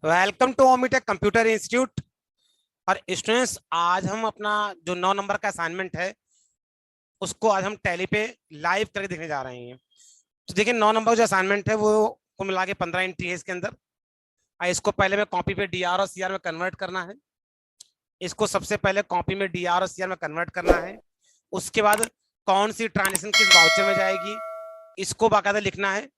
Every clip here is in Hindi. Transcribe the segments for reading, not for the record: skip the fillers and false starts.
Welcome to Omitech computer institute. और स्टूडेंट्स, आज हम अपना जो 9 नंबर का असाइनमेंट है उसको आज हम टैली पे लाइव करके देखने जा रहे हैं। तो देखिए, 9 नंबर का जो असाइनमेंट है वो को मिला के 15 एंट्री है इसके अंदर। इसको पहले में कॉपी पे डीआर और सीआर में कन्वर्ट करना है। इसको सबसे पहले कॉपी में डीआर और सीआर में कन्वर्ट करना है। उसके बाद कौन सी ट्रांजेक्शन किस वाउचर में जाएगी इसको बाकायदा लिखना है।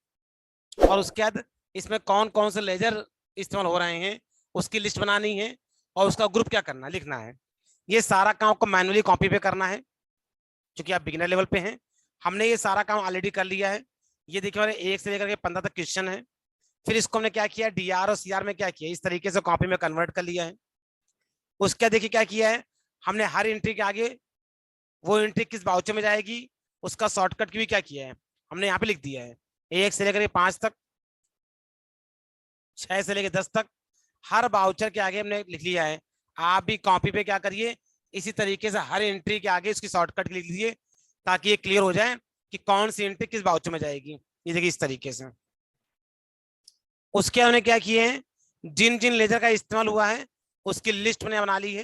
और उसके बाद इसमें कौन कौन से लेजर इस्तेमाल हो रहे हैं उसकी लिस्ट बनानी है और उसका ग्रुप क्या करना लिखना है। ये सारा काम आपको मैनुअली कॉपी पे करना है क्योंकि आप बिगिनर लेवल पे हैं। हमने ये सारा काम ऑलरेडी कर लिया है। ये देखिए, हमारे 1 से लेकर के 15 तक क्वेश्चन है। फिर इसको हमने क्या किया, डीआर और सीआर में क्या किया, इस तरीके से कॉपी में कन्वर्ट कर लिया है। उसके देखिए क्या किया है, हमने हर एंट्री के आगे वो एंट्री किस बाउचर में जाएगी उसका शॉर्टकट की भी क्या किया है, हमने यहाँ पे लिख दिया है। 1 से लेकर 5 तक, 6 से लेकर 10 तक हर बाउचर के आगे हमने लिख लिया है। आप भी कॉपी पे क्या करिए, इसी तरीके से हर एंट्री के आगे इसकी शॉर्टकट लिख लीजिए ताकि ये क्लियर हो जाए कि कौन सी एंट्री किस बाउचर में जाएगी। ये देखिए इस तरीके से। उसके हमने क्या किए हैं, जिन जिन लेजर का इस्तेमाल हुआ है उसकी लिस्ट मैंने बना ली है।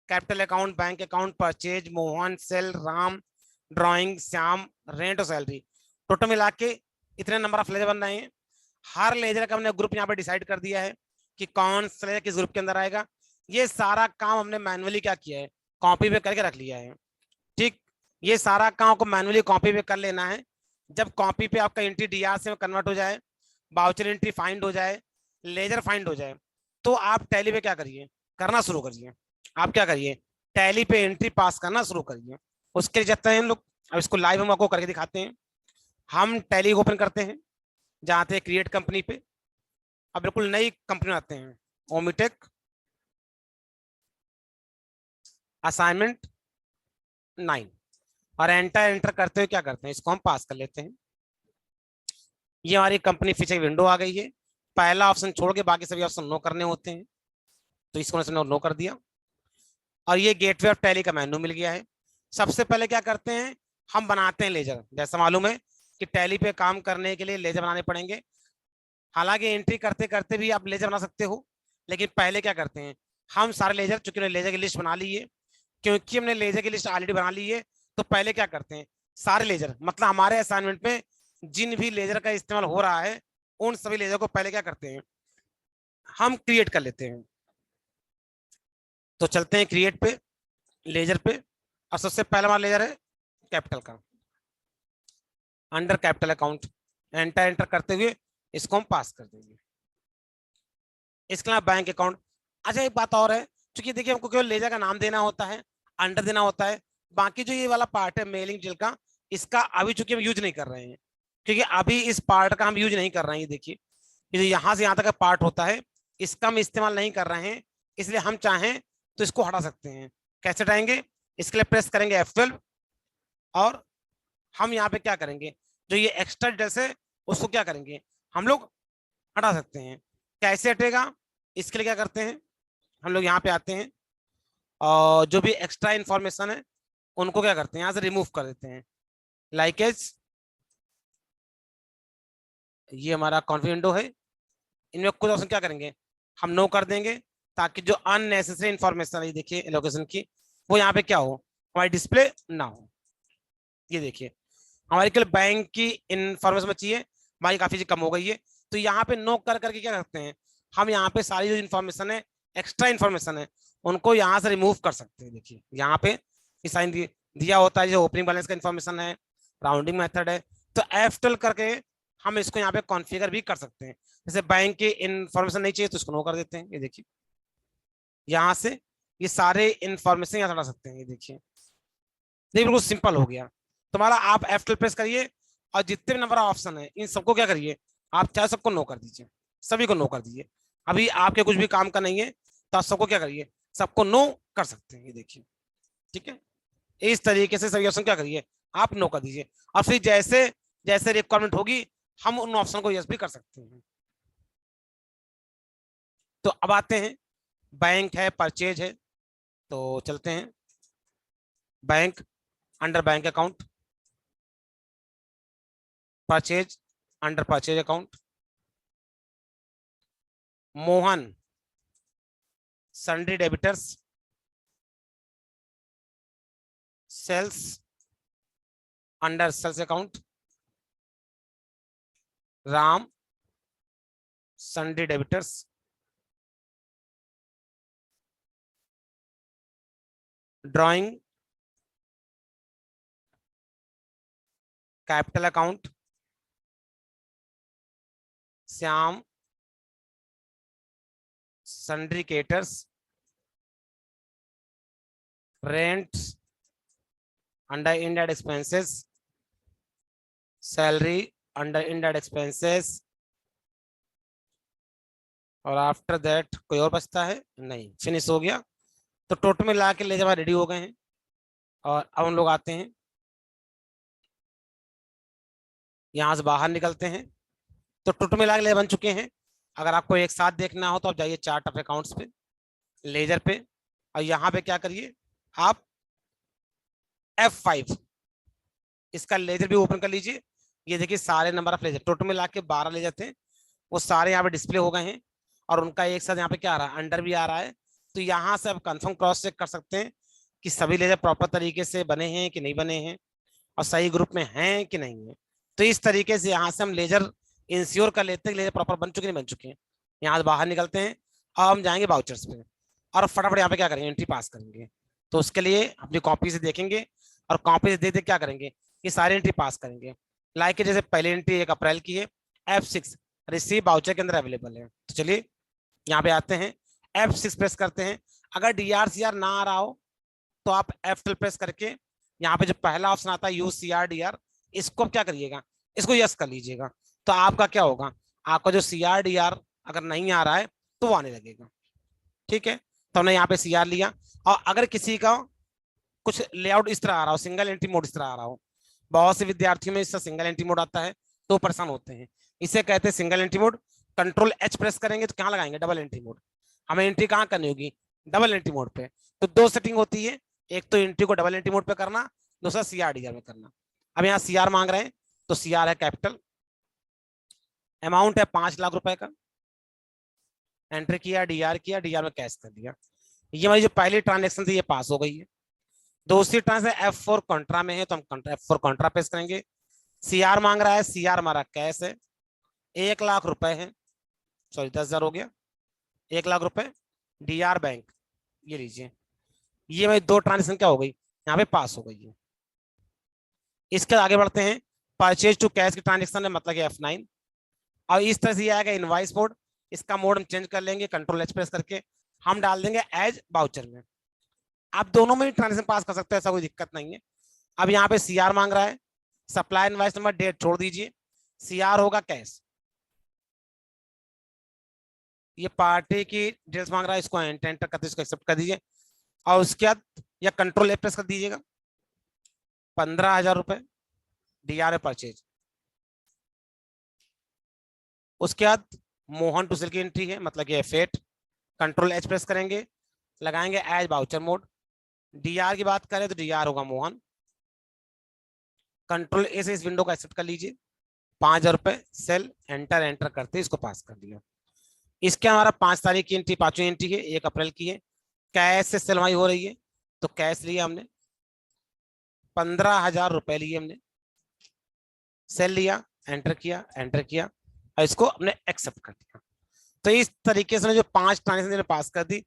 Capital account, bank account, purchase, Mohan, sale, Ram, drawing, Shyam, rent और सैलरी। टोटल मिला के इतने नंबर ऑफ लेजर बन रहे हैं। हर लेजर का हमने ग्रुप यहाँ पे डिसाइड कर दिया है कि कौन सा लेजर किस ग्रुप के अंदर आएगा। ये सारा काम हमने मैनुअली क्या किया है, कॉपी पे करके रख लिया है। ठीक, ये सारा काम को मैनुअली कॉपी पे कर लेना है। जब कॉपी पे आपका एंट्री डीआर से कन्वर्ट हो जाए, बाउचर एंट्री फाइंड हो जाए, लेजर फाइंड हो जाए, तो आप टैली पे क्या करिए, करना शुरू करिए। आप क्या करिए, टैली पे एंट्री पास करना शुरू करिए। उसके लिए जाते हैं हम लोग। अब इसको लाइव हम आपको करके दिखाते हैं। हम टैली ओपन करते हैं, जाते हैं क्रिएट कंपनी पे। अब बिल्कुल नई कंपनी आते हैं, ओमिटेक असाइनमेंट 9, और एंटर एंटर करते हुए क्या करते हैं, इसको हम पास कर लेते हैं। ये हमारी कंपनी फीचर विंडो आ गई है। पहला ऑप्शन छोड़ के बाकी सभी ऑप्शन नो करने होते हैं, तो इसको हमने नो कर दिया। और ये गेटवे ऑफ टैली का मेन्यू मिल गया है। सबसे पहले क्या करते हैं, हम बनाते हैं लेजर। जैसा मालूम है कि टैली पे काम करने के लिए लेजर बनाने पड़ेंगे। हालांकि एंट्री करते करते भी आप लेजर बना सकते हो, लेकिन पहले क्या करते हैं, हम सारे लेजर, चूंकि हमने लेजर की लिस्ट बना ली है, क्योंकि हमने लेजर की लिस्ट ऑलरेडी बना ली है, तो पहले क्या करते हैं, सारे लेजर मतलब हमारे असाइनमेंट में जिन भी लेजर का इस्तेमाल हो रहा है उन सभी लेजर को पहले क्या करते हैं, हम क्रिएट कर लेते हैं। तो चलते हैं क्रिएट पे, लेजर पे। और सबसे पहला हमारा लेजर है कैपिटल का, under capital account. Enter enter करते हुए इसको हम पास कर देंगे। इसके अलावा बैंक अकाउंट। अच्छा, एक बात और है, क्योंकि देखिए हमको केवल लेजर का नाम देना होता है, अंडर देना होता है। बाकी जो ये वाला पार्ट है मेलिंग डिटेल का, इसका अभी चूंकि हम यूज नहीं कर रहे हैं, क्योंकि अभी इस पार्ट का हम यूज नहीं कर रहे हैं। ये देखिए, ये जो यहाँ से यहाँ तक का पार्ट होता है इसका हम इस्तेमाल नहीं कर रहे हैं, इसलिए हम चाहें तो इसको हटा सकते हैं। कैसे हटाएंगे, इसके लिए प्रेस करेंगे F12, और हम यहाँ पे क्या करेंगे, जो ये एक्स्ट्रा डिटेल्स है उसको क्या करेंगे, हम लोग हटा सकते हैं। कैसे हटेगा, इसके लिए क्या करते हैं, हम लोग यहाँ पे आते हैं और जो भी एक्स्ट्रा इंफॉर्मेशन है उनको क्या करते हैं, यहाँ से रिमूव कर देते हैं। लाइक एज, ये हमारा कॉन्फिग विंडो है, इनमें कुछ ऑप्शन क्या करेंगे, हम नो कर देंगे, ताकि जो अननेसेसरी इंफॉर्मेशन है, देखिए लोकेशन की, वो यहाँ पे क्या हो, हमारी डिस्प्ले ना हो। ये देखिए, हमारी केवल बैंक की इंफॉर्मेशन बची है, बाकी काफी चीज कम हो गई है। तो यहाँ पे नो कर करके क्या करते हैं, हम यहाँ पे सारी जो इन्फॉर्मेशन है, एक्स्ट्रा इन्फॉर्मेशन है, उनको यहाँ से रिमूव कर सकते हैं। देखिए यहाँ पे साइन दिया होता है, जो ओपनिंग बैलेंस का इन्फॉर्मेशन है, राउंडिंग मेथड है, तो F12 करके हम इसको यहाँ पे कॉन्फ़िगर भी कर सकते हैं। जैसे बैंक की इन्फॉर्मेशन नहीं चाहिए तो इसको नो कर देते हैं। ये देखिए, यहाँ से ये सारे इन्फॉर्मेशन यहाँ हटा सकते हैं। ये देखिए, देखिए बिल्कुल सिंपल हो गया तुम्हारा। आप F12 प्रेस करिए और जितने भी नंबर ऑप्शन है इन सबको क्या करिए, आप चाहे सबको नो कर दीजिए, सभी को नो कर दीजिए। अभी आपके कुछ भी काम का नहीं है, तो आप सबको क्या करिए, सबको नो कर सकते हैं। ये देखिए, ठीक है, इस तरीके से सभी ऑप्शन क्या करिए, आप नो कर दीजिए। और फिर जैसे जैसे रिक्वायरमेंट होगी हम उन ऑप्शन को यस भी कर सकते हैं। तो अब आते हैं, बैंक है, परचेज है, तो चलते हैं bank, under bank account, purchase, under purchase account, Mohan sundry debtors, sales under sales account, Ram sundry debtors, drawing capital account, Shyam sundry creditors, rent under indirect expenses, salary under indirect expenses, और आफ्टर दैट कोई और बचता है नहीं, फिनिश हो गया। तो टोटल मिला के ले जब रेडी हो गए हैं, और अब हम लोग आते हैं यहाँ से बाहर निकलते हैं। तो टोटल मिला के ले बन चुके हैं। अगर आपको एक साथ देखना हो तो आप जाइए चार्ट ऑफ अकाउंट्स पे, लेजर पे, और यहाँ पे क्या करिए आप F5 इसका लेजर भी ओपन कर लीजिए। ये देखिए सारे नंबर ऑफ लेजर टोटल मिला के 12 लेजर थे, वो सारे यहाँ पे डिस्प्ले हो गए हैं, और उनका एक साथ यहाँ पे क्या आ रहा है, अंडर भी आ रहा है। तो यहाँ से आप कंफर्म क्रॉस चेक कर सकते हैं कि सभी लेजर प्रॉपर तरीके से बने हैं कि नहीं बने हैं, और सही ग्रुप में हैं कि नहीं है। तो इस तरीके से यहाँ से हम लेजर इंश्योर कर लेते हैं लेजर प्रॉपर बन चुके नहीं बन चुके हैं। यहाँ से बाहर निकलते हैं, अब हम जाएंगे वाउचर्स पे, और फटाफट यहाँ पे क्या करेंगे, एंट्री पास करेंगे। तो उसके लिए अपनी कॉपी से देखेंगे, और कॉपी से देख देख क्या करेंगे, ये सारी एंट्री पास करेंगे। लाइक जैसे पहली एंट्री 1 अप्रैल की है, F6 रिसीव वाउचर के अंदर अवेलेबल है। तो चलिए यहाँ पे आते हैं, F6 प्रेस करते हैं। अगर DRCR ना आ रहा हो तो आप F12 प्रेस करके यहाँ पे जो पहला ऑप्शन आता है यूज CRDR, इसको क्या करिएगा, इसको यस कर लीजिएगा। तो आपका क्या होगा, आपका जो CRDR अगर नहीं आ रहा है तो वो आने लगेगा। ठीक है, तो हमने यहाँ पे CR लिया। और अगर किसी का कुछ लेआउट इस तरह आ रहा हो, सिंगल एंट्री मोड इस तरह आ रहा हो, बहुत से विद्यार्थियों में इससे सिंगल एंट्री मोड आता है तो परेशान होते हैं, इसे कहते हैं single entry mode. Control H press करेंगे तो कहाँ लगाएंगे, डबल एंट्री मोड। हमें एंट्री कहाँ करनी होगी, डबल एंट्री मोड पे। तो दो सेटिंग होती है, एक तो एंट्री को डबल एंट्री मोड पे करना, दूसरा CRDR में करना। अब यहाँ CR मांग रहे हैं तो CR है कैपिटल, अमाउंट है 5 लाख रुपए का, एंट्री किया, DR में कैश कर दिया। ये हमारी जो पहली ट्रांजेक्शन थी ये पास हो गई है। दूसरी ट्रांजेक्शन F4 कॉन्ट्रा में है तो हम F4 कॉन्ट्रा पेश करेंगे। CR मांग रहा है, CR हमारा कैश है, 1 लाख रुपए है, सॉरी 10,000 हो गया, 1 लाख रुपए, DR बैंक, ये लीजिए। ये हमारी दो ट्रांजेक्शन क्या हो गई, यहाँ पे पास हो गई है। इसके आगे बढ़ते हैं, परचेज टू कैश की ट्रांजेक्शन है, मतलब F9। और इस तरह से आएगा इनवाइस मोड, इसका मोड हम चेंज कर लेंगे, कंट्रोल H प्रेस करके हम डाल देंगे एज वाउचर में। आप दोनों में ही ट्रांजेक्शन पास कर सकते हैं, ऐसा कोई दिक्कत नहीं है। अब यहाँ पे CR मांग रहा है, सप्लाई इनवाइस नंबर डेट छोड़ दीजिए, CR होगा कैश। ये पार्टी की डिटेल्स मांग रहा है, इसको एंटर करते इसको एक्सेप्ट कर दीजिए, और उसके बाद या कंट्रोल F प्रेस कर दीजिएगा। 15,000 रुपए DR परचेज। उसके बाद मोहन टू सेल की एंट्री है, मतलब कि F8, कंट्रोल H प्रेस करेंगे, लगाएंगे एज वाउचर मोड। DR की बात करें तो DR होगा मोहन, कंट्रोल A से इस विंडो को एक्सेप्ट कर लीजिए, 5,000 रुपए, सेल एंटर करते इसको पास कर दिया। इसके हमारा 5 तारीख की एंट्री, 5वीं एंट्री है, 1 अप्रैल की है, कैश से सेल हमारी हो रही है, तो कैश लिया हमने, 15,000 रुपए लिए हमने, सेल लिया, एंटर किया और इसको हमने एक्सेप्ट कर दिया। तो इस तरीके से जो 5 ट्रांजेक्शन पास कर दी।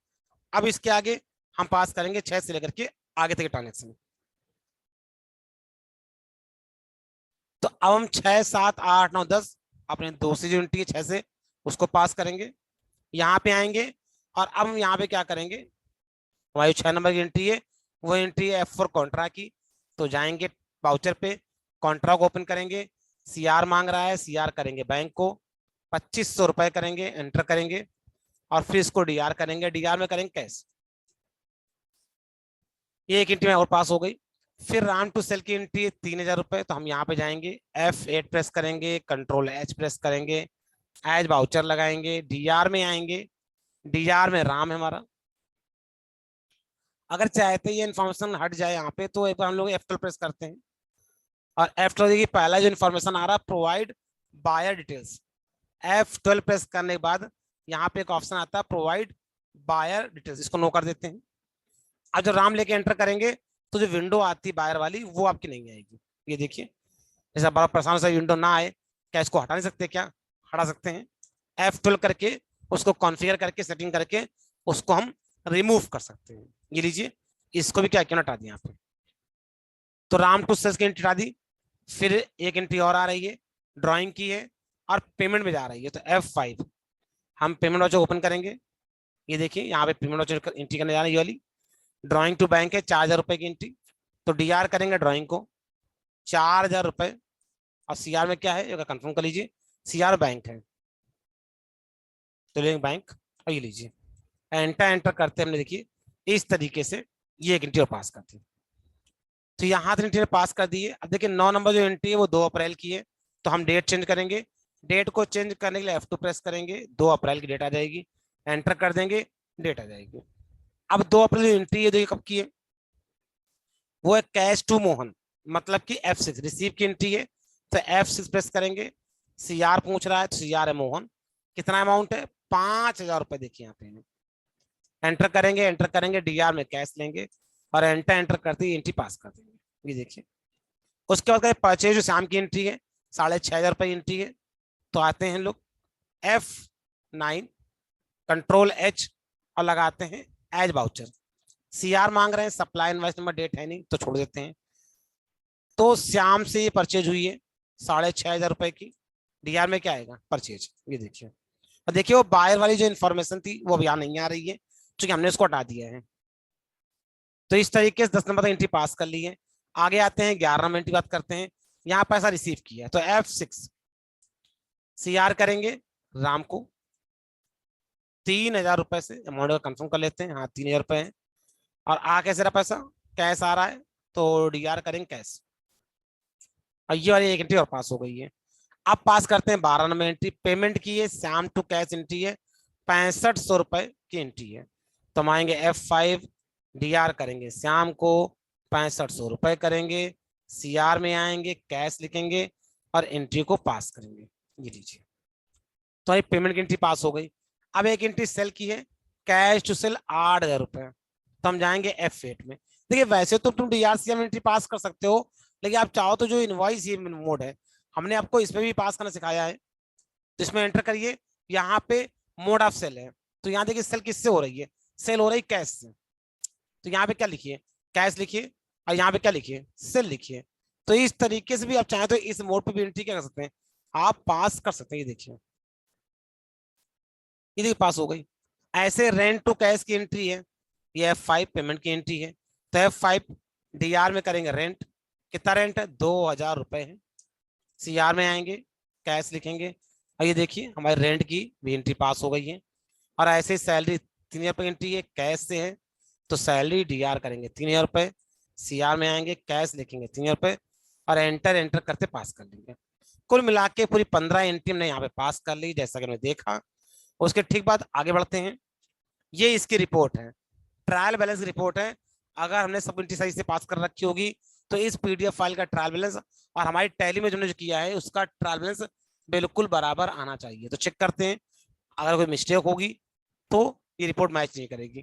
अब इसके आगे हम पास करेंगे 6 से लेकर के आगे तक ट्रांजेक्शन। तो अब हम 6, 7, 8, 9, 10 अपने दूसरी जो एंट्री है 6 से उसको पास करेंगे, यहाँ पे आएंगे, और अब हम यहाँ पे क्या करेंगे, हमारी 6 नंबर की एंट्री है वो एंट्री है F4 कॉन्ट्रा की। तो जाएंगे वाउचर पे, कॉन्ट्रा को ओपन करेंगे, CR मांग रहा है, CR करेंगे बैंक को, 2,500 रुपए करेंगे, एंटर करेंगे, और फिर इसको DR करेंगे, DR में करेंगे कैश। ये एक एंट्री में और पास हो गई। फिर राम टू सेल की एंट्री है 3,000 रुपए, तो हम यहाँ पे जाएंगे, F8 प्रेस करेंगे, कंट्रोल H प्रेस करेंगे, एज वाउचर लगाएंगे, DR में आएंगे, DR में राम है हमारा। अगर चाहते ये इन्फॉर्मेशन हट जाए यहाँ पे तो एक बार हम लोग F12 प्रेस करते हैं, और F12 देखिए पहला जो इन्फॉर्मेशन आ रहा है provide buyer details. F12 press करने के बाद यहाँ पे एक ऑप्शन आता है प्रोवाइड बायर डिटेल्स, इसको नो कर देते हैं। अब जब राम लेके एंटर करेंगे तो जो विंडो आती है बायर वाली वो आपकी नहीं आएगी। ये देखिए, जैसा बड़ा परेशान सा विंडो ना आए, क्या इसको हटा नहीं सकते? क्या हटा सकते हैं? F12 करके उसको कॉन्फ़िगर करके सेटिंग करके उसको हम रिमूव कर सकते हैं। ये लीजिए, इसको भी क्या क्यों हटा दिया यहाँ पे। तो राम टू सेल्स की एंट्री हटा दी। फिर एक एंट्री और आ रही है, ड्राइंग की है और पेमेंट में जा रही है। तो F5 हम पेमेंट वाउचर ओपन करेंगे। ये देखिए यहाँ पे पेमेंट वाउचर एंट्री करने जा रही है, ये वाली ड्राइंग टू बैंक है, 4,000 रुपए की एंट्री। तो DR करेंगे ड्राइंग को 4,000 रुपए, और CR में क्या है ये कंफर्म कर लीजिए, CR बैंक है, तो लेंगे बैंक। और ये लीजिए एंटर करते हमने, देखिए इस तरीके से ये एक एंट्री पास करती है। तो यहाँ तक एंट्री पास कर दी है। अब देखिए 9 नंबर जो एंट्री है वो 2 अप्रैल की है, तो हम डेट चेंज करेंगे। डेट को चेंज करने के लिए F2 प्रेस करेंगे, 2 अप्रैल की डेट आ जाएगी, एंटर कर देंगे, डेट आ जाएगी। अब 2 अप्रैल जो एंट्री है, देखिए कब की है, वो है कैश टू मोहन, मतलब कि F6 रिसीव की एंट्री है। तो F6 प्रेस करेंगे, CR पूछ रहा है, तो CR है मोहन, कितना अमाउंट है 5,000 रुपए। देखिए यहाँ पे एंटर करेंगे DR में कैश लेंगे और एंटर करते ही एंट्री पास कर देंगे। ये देखिए, उसके बाद परचेज जो शाम की एंट्री है 6,500 रुपए एंट्री है। तो आते हैं लोग F9 Ctrl+H और लगाते हैं एज वाउचर। CR मांग रहे हैं, सप्लाई इनवॉइस नंबर डेट है नहीं तो छोड़ देते हैं। तो श्याम से ये परचेज हुई है 6,500 रुपए की, DR में क्या आएगा परचेज। ये देखिए, और देखिए वो बायर वाली जो इन्फॉर्मेशन थी वो अब यहाँ नहीं आ रही है क्योंकि हमने उसको हटा दिया है। तो इस तरीके से 10 नंबर तक एंट्री पास कर ली है। आगे आते हैं 11 नंबर एंट्री बात करते हैं। यहाँ पैसा रिसीव किया है, तो F6 CR करेंगे राम को 3,000 रुपए से अमाउंट का कंफर्म कर लेते हैं। हाँ 3,000 रुपए है। और आ कैसे रहा पैसा, कैश आ रहा है, तो DR करेंगे कैश। और ये वाली एक एंट्री और पास हो गई है। अब पास करते हैं 12 नंबर एंट्री, पेमेंट की है, श्याम टू कैश एंट्री है, 6500 रुपए की एंट्री है। तो हम आएंगे F5, DR करेंगे श्याम को 6500 रुपए करेंगे, CR में आएंगे, कैश लिखेंगे और एंट्री को पास करेंगे। ये लीजिए, तो ये पेमेंट की एंट्री पास हो गई। अब एक एंट्री सेल की है, कैश टू सेल 8,000 रुपए। तो हम जाएंगे F8 में। देखिए वैसे तो तुम DR CR में एंट्री पास कर सकते हो, लेकिन आप चाहो तो जो इनवॉइस ये मोड है हमने आपको इसमें भी पास करना सिखाया है। तो इसमें एंटर करिए, यहाँ पे मोड ऑफ सेल है। तो यहाँ देखिए सेल किससे हो रही है, सेल हो रही कैश से। तो यहाँ पे क्या लिखिए, कैश लिखिए, और यहाँ पे क्या लिखिए, सेल लिखिए। तो इस तरीके से भी आप चाहें तो इस मोड पे भी एंट्री क्या कर सकते हैं, आप पास कर सकते हैं। ये देखिए, ये देखिए पास हो गई। ऐसे रेंट टू कैश की एंट्री है, ये F5 पेमेंट की एंट्री है। तो F5 DR में करेंगे रेंट, कितना रेंट है 2,000 रुपए है। CR में आएंगे, कैश लिखेंगे, और ये देखिए हमारे रेंट की भी एंट्री पास हो गई है। और ऐसे सैलरी 3,000 रुपए एंट्री है, कैश से है, तो सैलरी DR करेंगे 3,000 रुपए, CR में आएंगे, कैश लिखेंगे 3,000 रुपए और एंटर करते पास कर लेंगे। कुल मिला के पूरी 15 एंट्री हमने यहाँ पे पास कर ली, जैसा कि हमने देखा। उसके ठीक बाद आगे बढ़ते हैं। ये इसकी रिपोर्ट है, ट्रायल बैलेंस रिपोर्ट है। अगर हमने सब एंट्री सही से पास कर रखी होगी तो इस PDF फाइल का ट्रायल बैलेंस और हमारी टैली में जो किया है उसका ट्रायल बैलेंस बिल्कुल बराबर आना चाहिए। तो चेक करते हैं, अगर कोई मिस्टेक होगी तो ये रिपोर्ट मैच नहीं करेगी।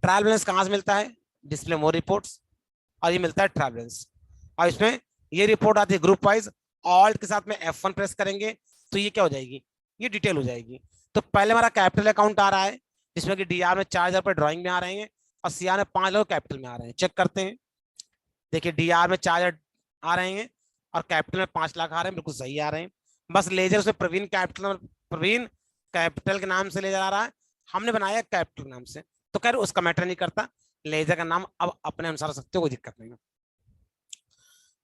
ट्रायल बैलेंस कहाँ से मिलता है, डिस्प्ले मोर रिपोर्ट्स, और ये मिलता है ट्रायल बैलेंस। और इसमें ये रिपोर्ट आती है ग्रुप वाइज, ऑल्ट के साथ में F1 प्रेस करेंगे तो ये क्या हो जाएगी, ये डिटेल हो जाएगी। तो पहले हमारा कैपिटल अकाउंट आ रहा है जिसमें कि DR में 4,000 रुपए ड्रॉइंग में आ रहे हैं और CR में 5 लोग कैपिटल में आ रहे हैं। चेक करते हैं, देखिए DR में 4,000 आ रहे हैं और कैपिटल में 5 लाख आ रहे हैं, बिल्कुल सही आ रहे हैं। बस लेजर उसे प्रवीण कैपिटल के नाम से लेजर आ रहा है, हमने बनाया कैपिटल नाम से, तो खैर उसका मैटर नहीं करता, लेजर का नाम अब अपने अनुसार रख सकते हो, कोई दिक्कत नहीं है।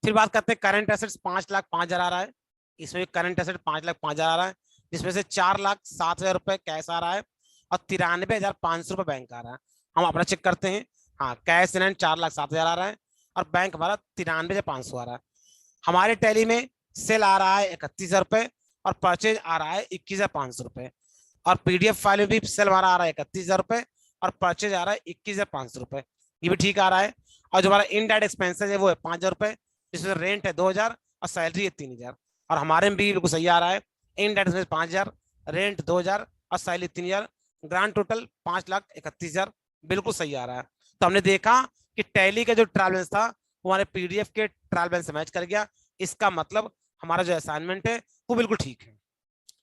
फिर बात करते हैं करंट एसेट्स 5,05,000 आ रहा है, इसमें करंट एसेट 5,05,000 आ रहा है, जिसमें से 4,07,000 रुपए कैश आ रहा है और 93,500 रुपए बैंक आ रहा है। हम अपना चेक करते हैं, हाँ कैश 4,07,000 आ रहा है और बैंक हमारा 93,500 आ रहा है। हमारे टैली में सेल आ रहा है 31,000 रुपए और परचेज आ रहा है 21,500 रुपए, और PDF फाइल में भी सेल हमारा आ रहा है 31,000 रुपए और परचेज आ रहा है 21,500 रुपए, ये भी ठीक आ रहा है। और जो हमारा इनडायरेक्ट एक्सपेंसेस है वो है 5,000 रुपए, जिसमें रेंट है 2,000 और सैलरी है 3,000, और हमारे में भी बिल्कुल सही आ रहा है। इनडायरेक्ट 5,000, रेंट 2,000 और सैलरी 3,000, ग्रांड टोटल 5,31,000 बिल्कुल सही आ रहा है। तो हमने देखा कि टैली का जो ट्रायल बैलेंस था वो हमारे पीडीएफ के ट्रायल बैलेंस से मैच कर गया। इसका मतलब हमारा जो असाइनमेंट है वो बिल्कुल ठीक है।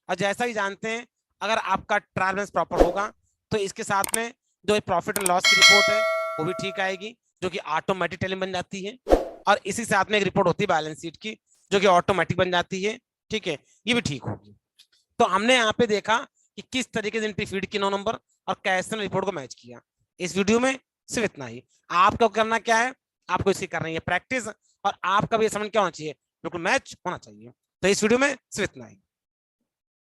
और जैसा ही जानते हैं, अगर आपका ट्रायल बैलेंस प्रॉपर होगा तो इसके साथ में जो प्रॉफिट एंड लॉस की रिपोर्ट है वो भी ठीक आएगी, जो कि ऑटोमेटिक टेलिंग बन जाती है। और इसी साथ में एक रिपोर्ट होती है बैलेंस शीट की, जो कि ऑटोमेटिक बन जाती है। ठीक है, ये भी ठीक होगी। तो हमने यहाँ पे देखा कि किस तरीके से एंट्री फीड की 9 नंबर और कैसे रिपोर्ट को मैच किया। इस वीडियो में सिर्फ इतना ही। आपको करना क्या है, आपको इसकी करनी है प्रैक्टिस, और आपका भी असाइनमेंट क्या होना चाहिए, बिल्कुल मैच होना चाहिए। तो इस वीडियो में सिर्फ इतना ही।